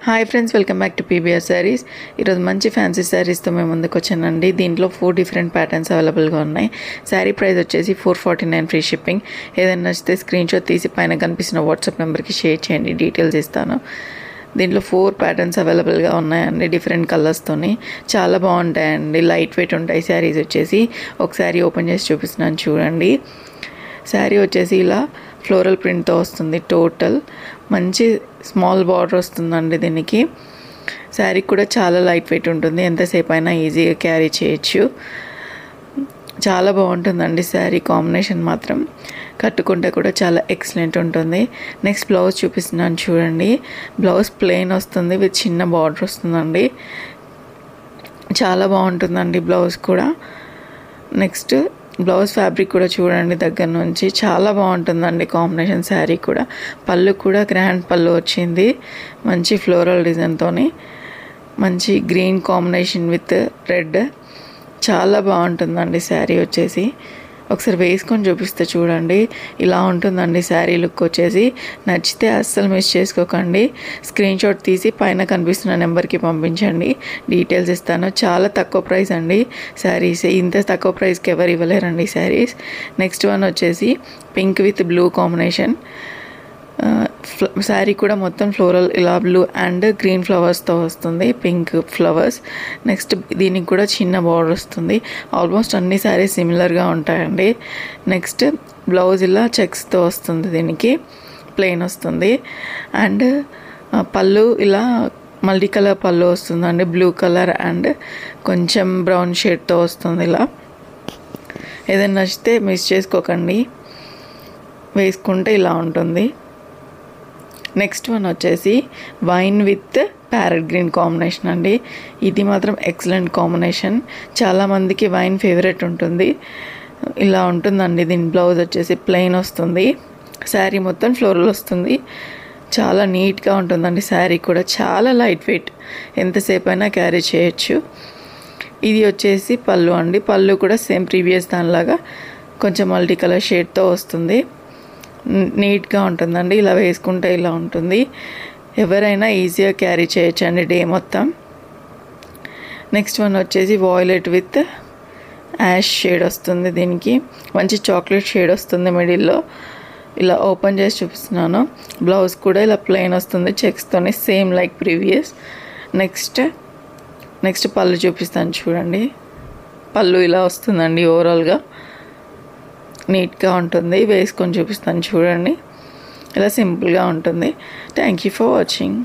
Hi friends, welcome back to PBR saris. ఈరోజు మంచి fancy శారీస్తో మేము ముందుకు వచ్చానండి. దీంట్లో 4 డిఫరెంట్ ప్యాటర్న్స్ అవైలబుల్గా ఉన్నాయి. శారీ ప్రైస్ వచ్చేసి 449 ఫ్రీ షిప్పింగ్. ఏదైనా నచ్చితే స్క్రీన్ షాట్ తీసి పైన కనిపిస్తున్న వాట్సాప్ నెంబర్కి షేర్ చేయండి, డీటెయిల్స్ ఇస్తాను. దీంట్లో 4 ప్యాటర్న్స్ అవైలబుల్గా ఉన్నాయండి, డిఫరెంట్ కలర్స్తోని. చాలా బాగుంటాయండి, లైట్ వెయిట్ ఉంటాయి శారీస్ వచ్చేసి. ఒక శారీ ఓపెన్ చేసి చూపిస్తున్నాను చూడండి. శారీ వచ్చేసి ఇలా ఫ్లోరల్ ప్రింట్తో వస్తుంది. టోటల్ మంచి స్మాల్ బార్డర్ వస్తుందండి దీనికి. శారీ కూడా చాలా లైట్ వెయిట్ ఉంటుంది, ఎంతసేపు అయినా ఈజీగా క్యారీ చేయొచ్చు. చాలా బాగుంటుందండి శారీ కాంబినేషన్ మాత్రం. కట్టుకుంటే కూడా చాలా ఎక్సలెంట్ ఉంటుంది. నెక్స్ట్ బ్లౌజ్ చూపిస్తున్నాను చూడండి. బ్లౌజ్ ప్లెయిన్ వస్తుంది విత్ చిన్న బార్డర్ వస్తుందండి. చాలా బాగుంటుందండి బ్లౌజ్ కూడా. నెక్స్ట్ బ్లౌజ్ ఫ్యాబ్రిక్ కూడా చూడండి దగ్గర నుంచి, చాలా బాగుంటుందండి కాంబినేషన్. శారీ కూడా పళ్ళు కూడా గ్రాండ్ పళ్ళు వచ్చింది, మంచి ఫ్లోరల్ డిజైన్తో, మంచి గ్రీన్ కాంబినేషన్ విత్ రెడ్. చాలా బాగుంటుందండి శారీ వచ్చేసి. ఒకసారి వేసుకొని చూపిస్తే చూడండి, ఇలా ఉంటుందండి శారీ లుక్ వచ్చేసి. నచ్చితే అస్సలు మిస్ చేసుకోకండి. స్క్రీన్ షాట్ తీసి పైన కనిపిస్తున్న నెంబర్కి పంపించండి, డీటెయిల్స్ ఇస్తాను. చాలా తక్కువ ప్రైస్ అండి శారీస్, ఇంత తక్కువ ప్రైస్కి ఎవరు ఇవ్వలేరండి శారీస్. నెక్స్ట్ వన్ వచ్చేసి pink with blue combination. Sari కూడా మొత్తం ఫ్లోరల్ ఇలా బ్లూ అండ్ గ్రీన్ ఫ్లవర్స్తో వస్తుంది, పింక్ ఫ్లవర్స్. నెక్స్ట్ దీనికి కూడా చిన్న బార్డర్ వస్తుంది. ఆల్మోస్ట్ అన్ని శారీస్ సిమిలర్గా ఉంటాయండి. నెక్స్ట్ బ్లౌజ్ ఇలా చెక్స్తో వస్తుంది, దీనికి ప్లెయిన్ వస్తుంది. అండ్ పళ్ళు ఇలా మల్టీ కలర్ పళ్ళు వస్తుందండి, బ్లూ కలర్ అండ్ కొంచెం బ్రౌన్ షేడ్తో వస్తుంది. ఇలా ఏదైనా నచ్చితే మిస్ చేసుకోకండి, వేసుకుంటే ఇలా ఉంటుంది. నెక్స్ట్ వన్ వచ్చేసి wine with parrot green combination అండి. ఇది మాత్రం ఎక్సలెంట్ కాంబినేషన్. చాలామందికి వైన్ ఫేవరెట్ ఉంటుంది. ఇలా ఉంటుందండి. దీని బ్లౌజ్ వచ్చేసి ప్లెయిన్ వస్తుంది, శారీ మొత్తం ఫ్లోరల్ వస్తుంది. చాలా నీట్గా ఉంటుందండి శారీ కూడా, చాలా లైట్ వెయిట్, ఎంతసేపు అయినా క్యారీ చేయొచ్చు. ఇది వచ్చేసి పళ్ళు అండి. పళ్ళు కూడా సేమ్ ప్రీవియస్ దానిలాగా కొంచెం మల్టీ కలర్ షేడ్తో వస్తుంది. నీట్గా ఉంటుందండి, ఇలా వేసుకుంటే ఇలా ఉంటుంది. ఎవరైనా ఈజీగా క్యారీ చేయొచ్చు అండి డే మొత్తం. నెక్స్ట్ వన్ వచ్చేసి వాయిలెట్ విత్ యాష్ షేడ్ వస్తుంది. దీనికి మంచి చాక్లెట్ షేడ్ వస్తుంది మిడిల్లో. ఇలా ఓపెన్ చేసి చూపిస్తున్నాను. బ్లౌజ్ కూడా ఇలా ప్లెయిన్ వస్తుంది చెక్స్తోని, సేమ్ లైక్ ప్రీవియస్. నెక్స్ట్ పళ్ళు చూపిస్తాను చూడండి. పళ్ళు ఇలా వస్తుందండి, ఓవరాల్గా నీట్గా ఉంటుంది. వేసుకొని చూపిస్తాను చూడండి, ఇలా సింపుల్గా ఉంటుంది. Thank you for watching.